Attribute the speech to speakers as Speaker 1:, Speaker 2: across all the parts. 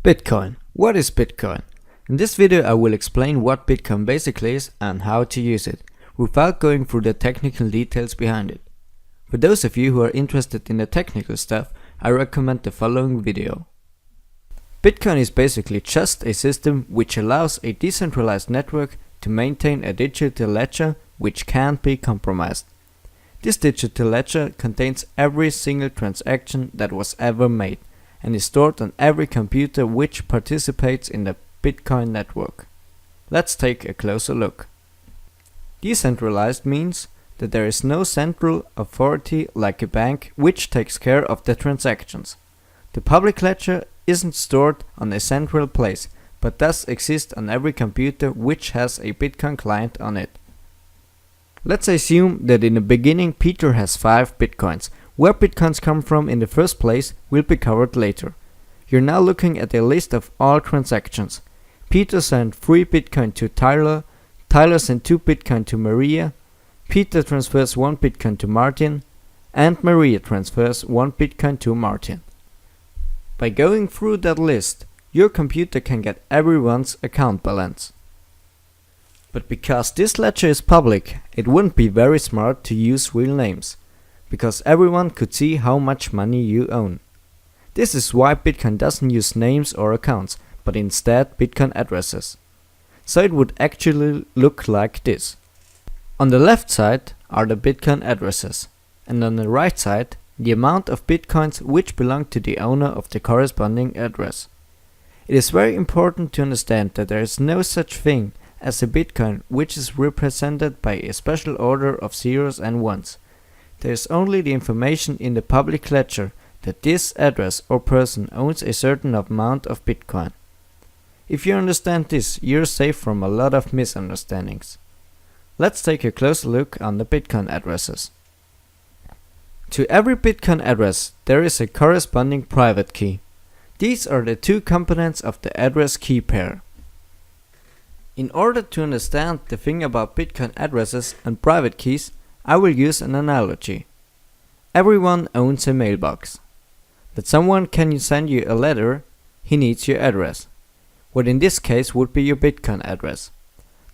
Speaker 1: Bitcoin. What is Bitcoin? In this video I will explain what Bitcoin basically is and how to use it, without going through the technical details behind it. For those of you who are interested in the technical stuff, I recommend the following video. Bitcoin is basically just a system which allows a decentralized network to maintain a digital ledger which can't be compromised. This digital ledger contains every single transaction that was ever made and is stored on every computer which participates in the Bitcoin network. Let's take a closer look. Decentralized means that there is no central authority like a bank which takes care of the transactions. The public ledger isn't stored on a central place, but does exist on every computer which has a Bitcoin client on it. Let's assume that in the beginning Peter has 5 Bitcoins. Where Bitcoins come from in the first place will be covered later. You're now looking at a list of all transactions. Peter sent 3 Bitcoin to Tyler, Tyler sent 2 Bitcoin to Maria, Peter transfers 1 Bitcoin to Martin, and Maria transfers 1 Bitcoin to Martin. By going through that list, your computer can get everyone's account balance. But because this ledger is public, it wouldn't be very smart to use real names, because everyone could see how much money you own. This is why Bitcoin doesn't use names or accounts, but instead Bitcoin addresses. So it would actually look like this. On the left side are the Bitcoin addresses, and on the right side the amount of Bitcoins which belong to the owner of the corresponding address. It is very important to understand that there is no such thing as a Bitcoin which is represented by a special order of zeros and ones. There is only the information in the public ledger that this address or person owns a certain amount of Bitcoin. If you understand this, you're safe from a lot of misunderstandings. Let's take a closer look on the Bitcoin addresses. To every Bitcoin address, there is a corresponding private key. These are the 2 components of the address key pair. In order to understand the thing about Bitcoin addresses and private keys, I will use an analogy. Everyone owns a mailbox. That someone can send you a letter, he needs your address. What in this case would be your Bitcoin address.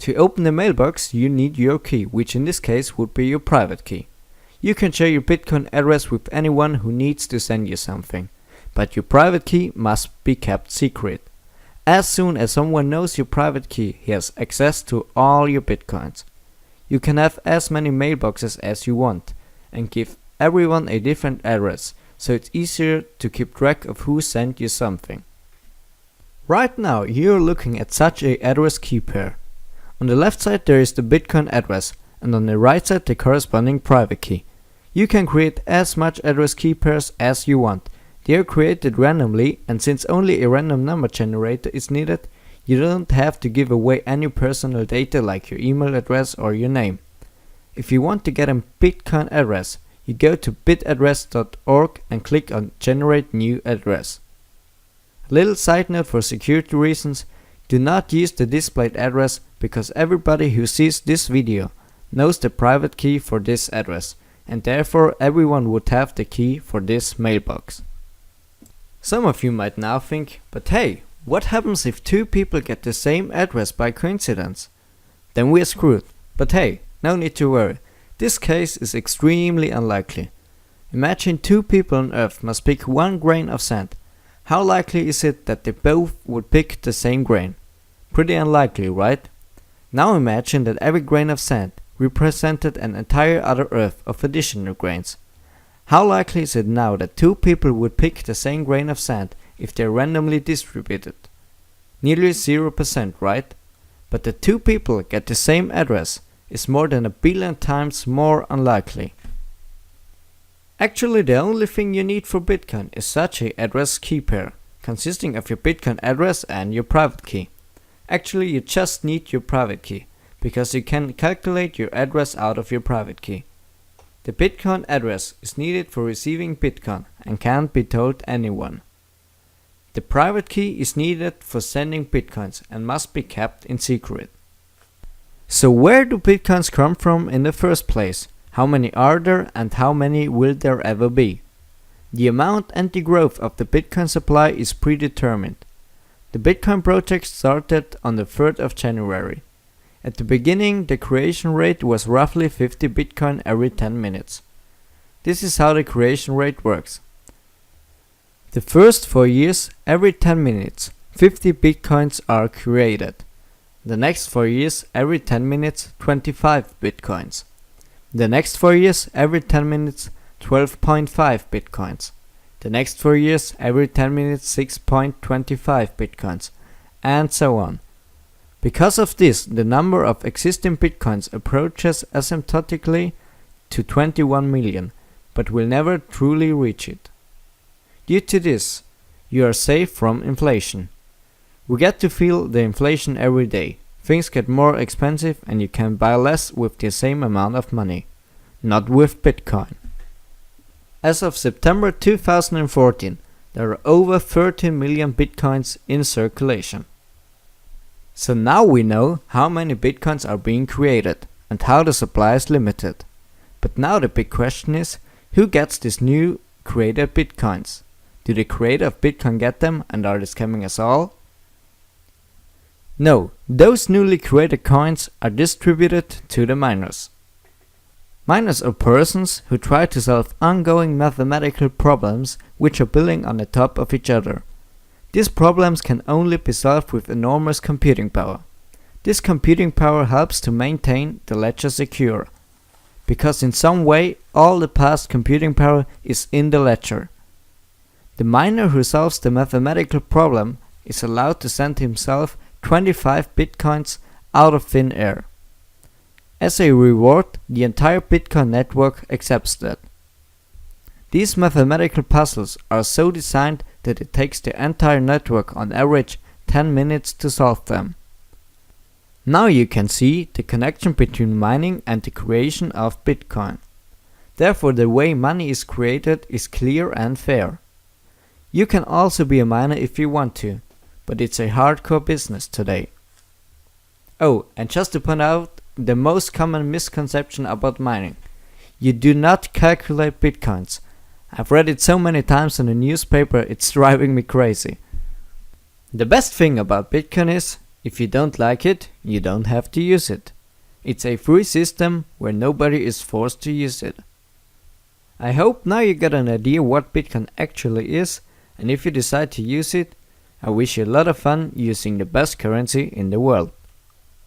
Speaker 1: To open the mailbox, you need your key, which in this case would be your private key. You can share your Bitcoin address with anyone who needs to send you something, but your private key must be kept secret. As soon as someone knows your private key, he has access to all your Bitcoins. You can have as many mailboxes as you want, and give everyone a different address, so it's easier to keep track of who sent you something. Right now you're looking at such a address key pair. On the left side there is the Bitcoin address, and on the right side the corresponding private key. You can create as much address key pairs as you want. They are created randomly, and since only a random number generator is needed, you don't have to give away any personal data like your email address or your name. If you want to get a Bitcoin address, you go to bitaddress.org and click on Generate New Address. A little side note for security reasons, do not use the displayed address because everybody who sees this video knows the private key for this address, and therefore everyone would have the key for this mailbox. Some of you might now think, but hey, what happens if 2 people get the same address by coincidence? Then we're screwed, but hey, no need to worry. This case is extremely unlikely. Imagine 2 people on Earth must pick 1 grain of sand. How likely is it that they both would pick the same grain? Pretty unlikely, right? Now imagine that every grain of sand represented an entire other Earth of additional grains. How likely is it now that 2 people would pick the same grain of sand if they're randomly distributed? Nearly 0%, right? But that 2 people get the same address is more than 1 billion times more unlikely. Actually, the only thing you need for Bitcoin is such a address key pair, consisting of your Bitcoin address and your private key. Actually, you just need your private key, because you can calculate your address out of your private key. The Bitcoin address is needed for receiving Bitcoin and can't be told anyone. The private key is needed for sending Bitcoins and must be kept in secret. So where do Bitcoins come from in the first place? How many are there and how many will there ever be? The amount and the growth of the Bitcoin supply is predetermined. The Bitcoin project started on the 3rd of January. At the beginning, the creation rate was roughly 50 Bitcoin every 10 minutes. This is how the creation rate works. The first 4 years, every 10 minutes, 50 Bitcoins are created. The next 4 years, every 10 minutes, 25 Bitcoins. The next 4 years, every 10 minutes, 12.5 Bitcoins. The next 4 years, every 10 minutes, 6.25 Bitcoins, and so on. Because of this, the number of existing Bitcoins approaches asymptotically to 21 million, but will never truly reach it. Due to this, you are safe from inflation. We get to feel the inflation every day. Things get more expensive and you can buy less with the same amount of money. Not with Bitcoin. As of September 2014, there are over 13 million Bitcoins in circulation. So now we know how many Bitcoins are being created and how the supply is limited. But now the big question is, who gets these new created Bitcoins? Do the creator of Bitcoin get them and are they scamming us all? No, those newly created coins are distributed to the miners. Miners are persons who try to solve ongoing mathematical problems which are building on the top of each other. These problems can only be solved with enormous computing power. This computing power helps to maintain the ledger secure, because in some way all the past computing power is in the ledger. The miner who solves the mathematical problem is allowed to send himself 25 Bitcoins out of thin air. As a reward, the entire Bitcoin network accepts that. These mathematical puzzles are so designed that it takes the entire network on average 10 minutes to solve them. Now you can see the connection between mining and the creation of Bitcoin. Therefore, the way money is created is clear and fair. You can also be a miner if you want to, but it's a hardcore business today. Oh, and just to point out the most common misconception about mining. You do not calculate Bitcoins. I've read it so many times in the newspaper, it's driving me crazy. The best thing about Bitcoin is, if you don't like it, you don't have to use it. It's a free system where nobody is forced to use it. I hope now you got an idea what Bitcoin actually is, and if you decide to use it, I wish you a lot of fun using the best currency in the world.